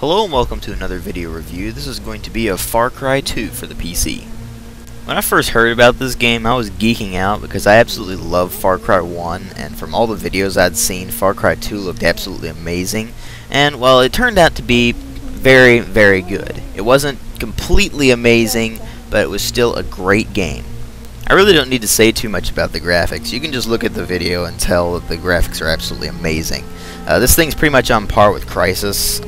Hello and welcome to another video review. This is going to be of Far Cry 2 for the PC. When I first heard about this game, I was geeking out because I absolutely love Far Cry 1, and from all the videos I'd seen, Far Cry 2 looked absolutely amazing. And, well, it turned out to be very, very good. It wasn't completely amazing, but it was still a great game. I really don't need to say too much about the graphics. You can just look at the video and tell that the graphics are absolutely amazing. This thing's pretty much on par with Crysis.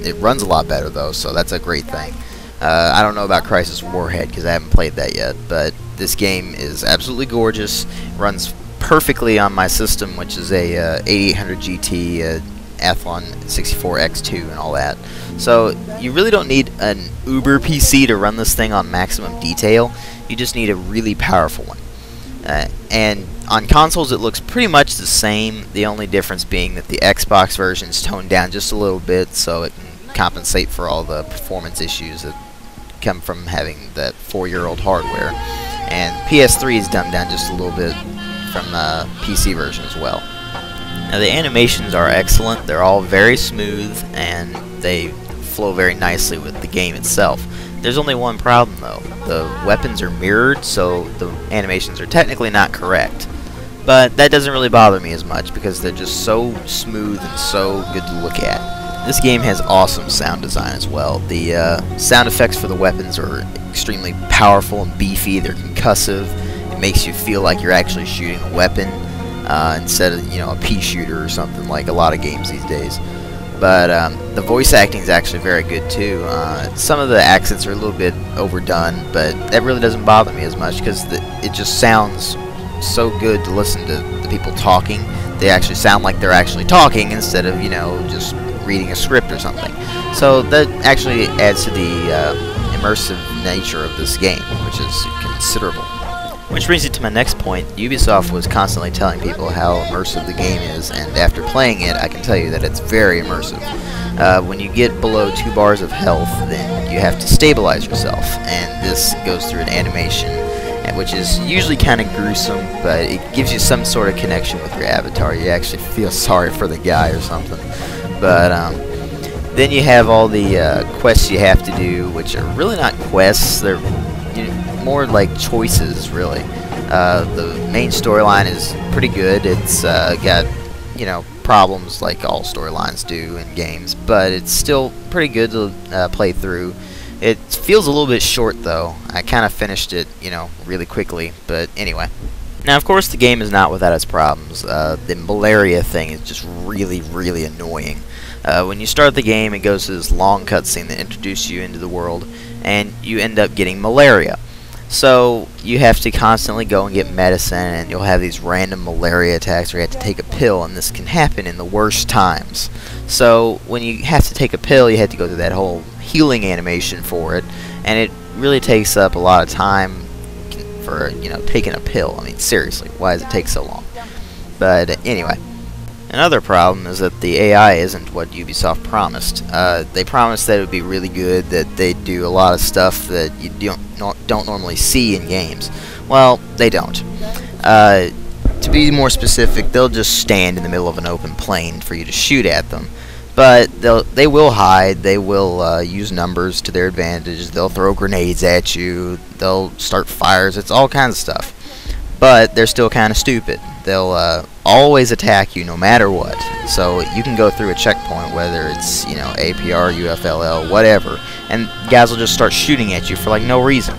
It runs a lot better though, so that's a great thing. I don't know about Crysis Warhead because I haven't played that yet, but this game is absolutely gorgeous. It runs perfectly on my system, which is a 8800 GT Athlon 64X2 and all that. So you really don't need an Uber PC to run this thing on maximum detail. You just need a really powerful one. And on consoles it looks pretty much the same, the only difference being that the Xbox version is toned down just a little bit so it can compensate for all the performance issues that come from having that 4-year-old hardware. And PS3 is dumbed down just a little bit from the PC version as well. Now the animations are excellent, they're all very smooth and they flow very nicely with the game itself. There's only one problem though. The weapons are mirrored, so the animations are technically not correct. But that doesn't really bother me as much because they're just so smooth and so good to look at. This game has awesome sound design as well. The sound effects for the weapons are extremely powerful and beefy. They're concussive. It makes you feel like you're actually shooting a weapon instead of, you know, a pea shooter or something like a lot of games these days. But the voice acting is actually very good too. Some of the accents are a little bit overdone, but that really doesn't bother me as much because it just sounds so good to listen to the people talking. They actually sound like they're actually talking instead of, you know, just reading a script or something. So that actually adds to the immersive nature of this game, which is considerable. Which brings me to my next point. Ubisoft was constantly telling people how immersive the game is, and after playing it, I can tell you that it's very immersive. When you get below 2 bars of health, then you have to stabilize yourself, and this goes through an animation, which is usually kind of gruesome, but it gives you some sort of connection with your avatar. You actually feel sorry for the guy or something. But then you have all the quests you have to do, which are really not quests. They're more like choices, really. The main storyline is pretty good. It's got, you know, problems like all storylines do in games, but it's still pretty good to play through. It feels a little bit short though. I kind of finished it, you know, really quickly, but anyway. Now, of course, the game is not without its problems. The malaria thing is just really, really annoying. When you start the game, it goes to this long cutscene that introduces you into the world, and you end up getting malaria. So you have to constantly go and get medicine, and you'll have these random malaria attacks where you have to take a pill, and this can happen in the worst times. So when you have to take a pill, you have to go through that whole healing animation for it, and it really takes up a lot of time for, you know, taking a pill. I mean, seriously, why does it take so long? But anyway. Another problem is that the AI isn't what Ubisoft promised. They promised that it would be really good, that they'd do a lot of stuff that you don't normally see in games. Well, they don't. To be more specific, they'll just stand in the middle of an open plain for you to shoot at them. But they will hide, they will use numbers to their advantage, they'll throw grenades at you, they'll start fires, it's all kinds of stuff. But they're still kind of stupid. They'll always attack you no matter what. So you can go through a checkpoint, whether it's, you know, APR, UFLL, whatever, and guys will just start shooting at you for like no reason.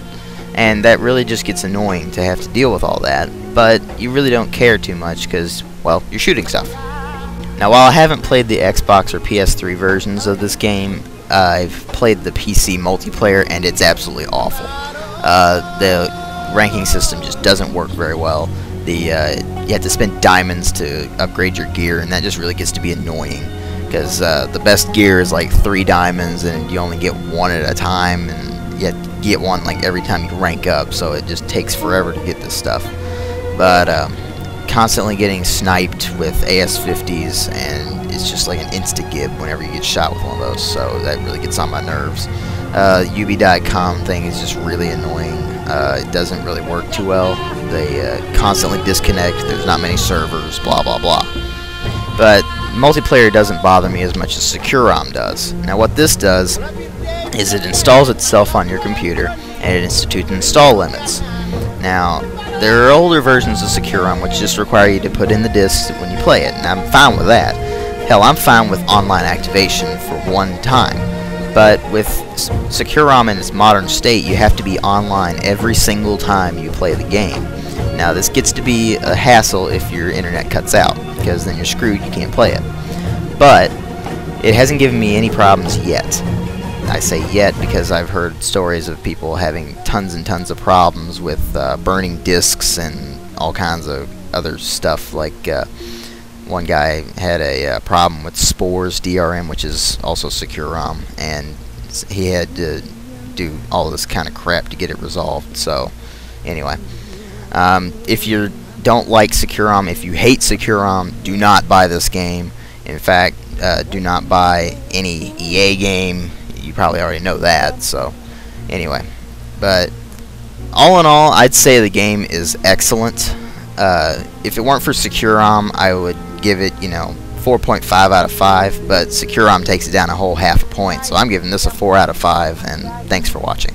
And that really just gets annoying to have to deal with all that. But you really don't care too much because, well, you're shooting stuff. Now, while I haven't played the Xbox or PS3 versions of this game, I've played the PC multiplayer, and it's absolutely awful. The ranking system just doesn't work very well. You have to spend diamonds to upgrade your gear, and that just really gets to be annoying because the best gear is like 3 diamonds, and you only get 1 at a time, and you have to get 1 like every time you rank up, so it just takes forever to get this stuff. But constantly getting sniped with AS-50s, and it's just like an insta-gib whenever you get shot with one of those, so that really gets on my nerves. Ubi.com thing is just really annoying. It doesn't really work too well. They constantly disconnect, there's not many servers, blah blah blah. But multiplayer doesn't bother me as much as Secure ROM does. Now what this does is it installs itself on your computer and it institutes install limits. Now there are older versions of Secure ROM which just require you to put in the disks when you play it, and I'm fine with that. Hell, I'm fine with online activation for one time. But with Secure ROM in its modern state, you have to be online every single time you play the game. Now this gets to be a hassle if your internet cuts out, because then you're screwed, you can't play it. But it hasn't given me any problems yet. I say yet because I've heard stories of people having tons and tons of problems with burning disks and all kinds of other stuff. Like one guy had a problem with Spores DRM, which is also Secure ROM, and he had to do all this kind of crap to get it resolved. So anyway, if you don't like Secure ROM, if you hate Secure ROM, do not buy this game. In fact, do not buy any EA game. You probably already know that. So anyway, but all in all, I'd say the game is excellent. If it weren't for Secure ROM, I would give it, 4.5 out of 5, but Secure ROM takes it down a whole half a point, so I'm giving this a 4 out of 5, and thanks for watching.